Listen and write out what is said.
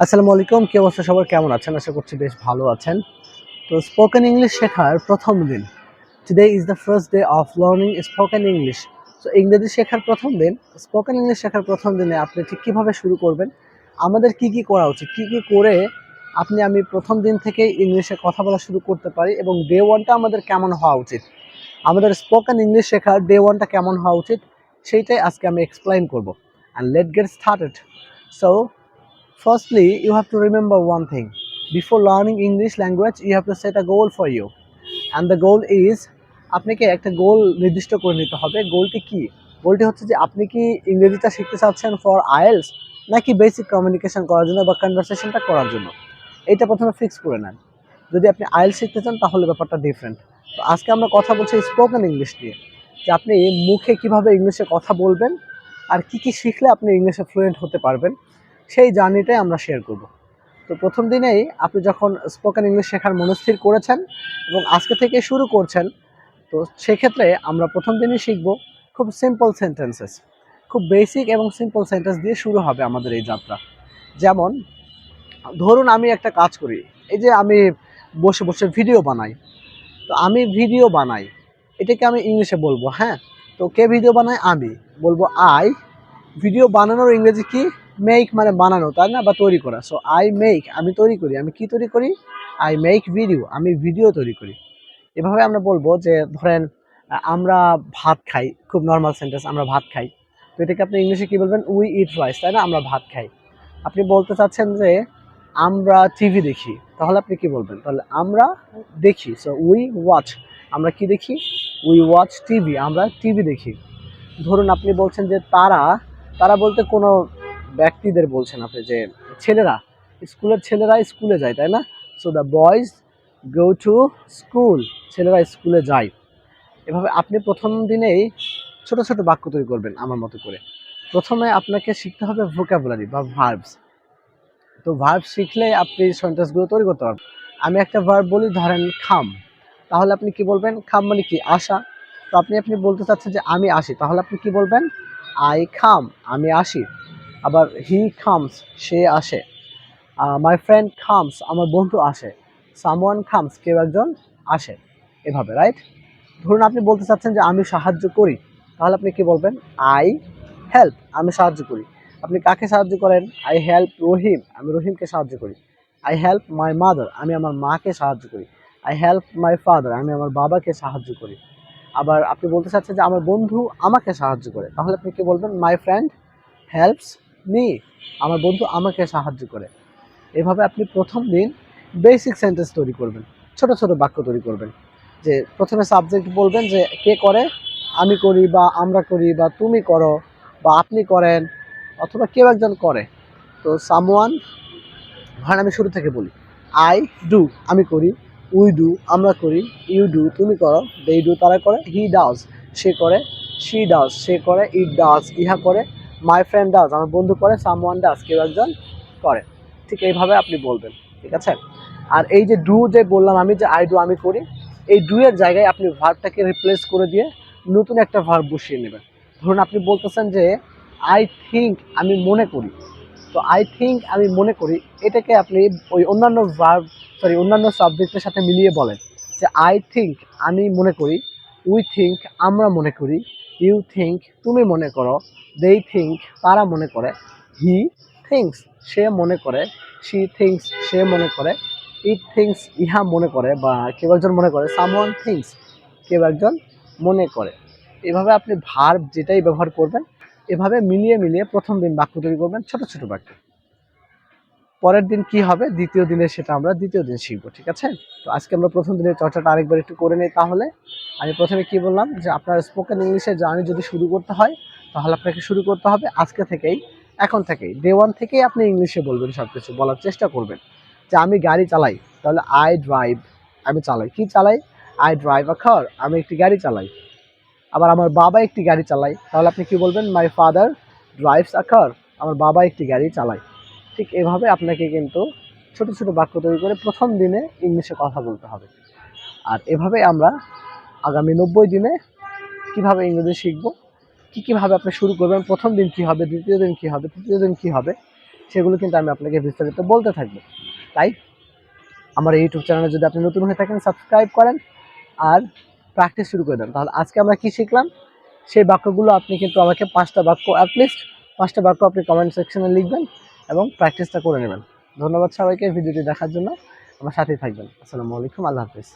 আসসালামু আলাইকুম, কি অবস্থা সবার, কেমন আছেন? আশা করছি বেশ ভালো আছেন। তো স্পোকেন ইংলিশ শেখার প্রথম দিন। Today is the first day of learning spoken English. So ইংরেজি শেখার প্রথম দিন, স্পোকেন ইংলিশ শেখার প্রথম দিনে আপনি ঠিক কীভাবে শুরু করবেন, আমাদের কি কি করা উচিত, কি কি করে আমি প্রথম দিন থেকেই ইংলিশে কথা বলা শুরু করতে পারি, এবং ডে ওয়ানটা আমাদের কেমন হওয়া উচিত, আমাদের স্পোকেন ইংলিশ শেখার ডে ওয়ানটা কেমন হওয়া উচিত, সেইটাই আজকে আমি এক্সপ্লেইন করব। And let get started. So firstly, you have to remember one thing. Before learning English language, you have to set a goal for you. And the goal is, আপনাকে একটা গোল নির্দিষ্ট করে নিতে হবে। গোলটি কি? গোলটি হচ্ছে যে আপনি কি ইংরেজিটা শিখতে চাচ্ছেন ফর আইএলস, নাকি বেসিক কমিউনিকেশন করার জন্য বা কনভারসেশনটা করার জন্য। এইটা প্রথমে ফিক্স করে নেন। যদি আপনি আইএলস শিখতে চান তাহলে ব্যাপারটা ডিফারেন্ট। তো আজকে আমরা কথা বলছি স্পোকেন ইংলিশ নিয়ে, যে আপনি মুখে কিভাবে ইংলিশে কথা বলবেন আর কি কি শিখলে আপনি ইংলিশে ফ্লুয়েন্ট হতে পারবেন, সেই জার্নিটাই আমরা শেয়ার করব। তো প্রথম দিনেই আপনি যখন স্পোকেন ইংলিশ শেখার মনস্থির করেছেন এবং আজকে থেকে শুরু করছেন, তো সেক্ষেত্রে আমরা প্রথম দিনই শিখব খুব সিম্পল সেন্টেন্সেস। খুব বেসিক এবং সিম্পল সেন্টেন্স দিয়ে শুরু হবে আমাদের এই যাত্রা। যেমন ধরুন আমি একটা কাজ করি, এই যে আমি বসে বসে ভিডিও বানাই। তো আমি ভিডিও বানাই, এটাকে আমি ইংলিশে বলবো। হ্যাঁ, তো কে ভিডিও বানায়? আমি বলবো আই। ভিডিও বানানোর ইংরেজি কি? মেক, মানে বানানো, তাই না, বা তৈরি করা। সো আই মেক, আমি তৈরি করি। আমি কি তৈরি করি? আই মেক ভিডিও, আমি ভিডিও তৈরি করি। এভাবে আমরা বলবো যে ধরেন আমরা ভাত খাই, খুব নর্মাল সেন্টেন্স, আমরা ভাত খাই। তো এটাকে আপনি ইংলিশে কি বলবেন? উই ইট রাইস, তাই না, আমরা ভাত খাই। আপনি বলতে চাচ্ছেন যে আমরা টিভি দেখি, তাহলে আপনি কি বলবেন? তাহলে আমরা দেখি, সো উই ওয়াচ। আমরা কি দেখি? উই ওয়াচ টিভি, আমরা টিভি দেখি। ধরুন আপনি বলছেন যে তারা, তারা বলতে কোনো ব্যক্তিদের বলছেন আপনি, যে ছেলেরা, স্কুলের ছেলেরা স্কুলে যায়, তাই না? So the boys go to school, ছেলেরা স্কুলে যায়। এভাবে আপনি প্রথম দিনেই ছোট ছোট বাক্য তৈরি করবেন আমার মতো করে। প্রথমে আপনাকে শিখতে হবে ভোকাবুলারি বা ভার্বস। তো ভার্ব শিখলে আপনি সেন্টেন্সগুলো তৈরি করতে পারবেন। আমি একটা ভার্ব বলি, ধরেন খাম, তাহলে আপনি কি বলবেন? খাম মানে কি? আসা। তো আপনি বলতে চাচ্ছেন যে আমি আসি, তাহলে আপনি কি বলবেন? আই খাম, আমি আসি। আবার হি খামস, সে আসে। মাই ফ্রেন্ড খামস, আমার বন্ধু আসে। সামওয়ান খামস, কেউ একজন আসে। এভাবে, রাইট? ধরুন আপনি বলতে চাচ্ছেন যে আমি সাহায্য করি, তাহলে আপনি কি বলবেন? আই হেল্প, আমি সাহায্য করি। আপনি কাকে সাহায্য করেন? আই হেল্প রহিম, আমি রহিমকে সাহায্য করি। আই হেল্প মাই মাদার, আমি আমার মাকে সাহায্য করি। আই হেল্প মাই ফাদার, আমি আমার বাবাকে সাহায্য করি। আবার আপনি বলতে চাচ্ছেন যে আমার বন্ধু আমাকে সাহায্য করে, তাহলে আপনি কি বলবেন? মাই ফ্রেন্ড হেল্পস মি, আমার বন্ধু আমাকে সাহায্য করে। এভাবে আপনি প্রথম দিন বেসিক সেন্টেন্স তৈরি করবেন, ছোট ছোট বাক্য তৈরি করবেন। যে প্রথমে সাবজেক্ট বলবেন যে কে করে, আমি করি, বা আমরা করি, বা তুমি করো, বা আপনি করেন, অথবা কেউ একজন করে। তো সামওয়ান, ধরেন আমি শুরু থেকে বলি, আই ডু, আমি করি। উই ডু, আমরা করি। ইউ ডু, তুমি করো। দে ডু, তারা করে। হি ডাজ, সে করে। শি ডাজ, সে করে। ইট ডাজ, ইহা করে। মাই ফ্রেন্ড ডাজ, আমার বন্ধু করে। সামওয়ান ডাজ, কেউ একজন করে। ঠিক এইভাবে আপনি বলবেন, ঠিক আছে? আর এই যে ডু যে বললাম আমি, যে আই ডু, আমি করি, এই ডু এর জায়গায় আপনি ভার্বটাকে রিপ্লেস করে দিয়ে নতুন একটা ভার্ব বসিয়ে নেবেন। ধরুন আপনি বলতেছেন যে আই থিঙ্ক, আমি মনে করি। তো আই থিঙ্ক, আমি মনে করি, এটাকে আপনি ওই অন্যান্য ভার্ব, অন্যান্য সাবজেক্টের সাথে মিলিয়ে বলেন যে আই থিঙ্ক, আমি মনে করি। উই থিঙ্ক, আমরা মনে করি। ইউ থিঙ্ক, তুমি মনে করো। দে থিঙ্ক, তারা মনে করে। হি থিঙ্কস, সে মনে করে। শি থিঙ্কস, সে মনে করে। ইট থিঙ্কস, ইহা মনে করে বা কেউ একজন মনে করে। সামওয়ান থিঙ্কস, কেউ একজন মনে করে। এভাবে আপনি ভার্ব যেটাই ব্যবহার করবেন, এভাবে মিলিয়ে মিলিয়ে প্রথম দিন বাক্য তৈরি করবেন, ছোট ছোট বাক্য। পরের দিন কি হবে, দ্বিতীয় দিনে, সেটা আমরা দ্বিতীয় দিন শিখবো, ঠিক আছে? তো আজকে আমরা প্রথম দিনের চর্চাটা আরেকবার একটু করে নিই। তাহলে আমি প্রথমে কি বললাম, যে আপনার স্পোকেন ইংলিশের জার্নি যদি শুরু করতে হয়, তাহলে আপনাকে শুরু করতে হবে আজকে থেকেই, এখন থেকেই, ডে ওয়ান থেকেই আপনি ইংলিশে বলবেন, সব কিছু বলার চেষ্টা করবেন। যে আমি গাড়ি চালাই, তাহলে আই ড্রাইভ, আমি চালাই। কি চালাই? আই ড্রাইভ আ কার, আমি একটি গাড়ি চালাই। আবার আমার বাবা একটি গাড়ি চালায়, তাহলে আপনি কি বলবেন? মাই ফাদার ড্রাইভস আ কার, আমার বাবা একটি গাড়ি চালায়। ঠিক এভাবে আপনাকে কিন্তু ছোট ছোট বাক্য তৈরি করে প্রথম দিনে ইংলিশে কথা বলতে হবে। আর এভাবে আমরা আগামী 90 দিনে কিভাবে ইংরেজি শিখবো, কীভাবে আপনি শুরু করবেন, প্রথম দিন কী হবে, দ্বিতীয় দিন কী হবে, তৃতীয় দিন কী হবে, সেগুলো কিন্তু আমি আপনাকে বিস্তারিত বলতে থাকবো। তাই আমার ইউটিউব চ্যানেলে যদি আপনি নতুন হয়ে থাকেন সাবস্ক্রাইব করেন আর প্র্যাকটিস শুরু করে দেন। তাহলে আজকে আমরা কি শিখলাম সেই বাক্যগুলো আপনি কিন্তু আমাকে 5টা বাক্য অ্যাটলিস্ট 5টা বাক্য আপনি কমেন্ট সেকশনে লিখবেন এবং প্র্যাকটিসটা করে নেবেন। ধন্যবাদ সবাইকে ভিডিওটি দেখার জন্য। আমার সাথেই থাকবেন। আসসালামু আলাইকুম, আল্লাহ হাফিজ।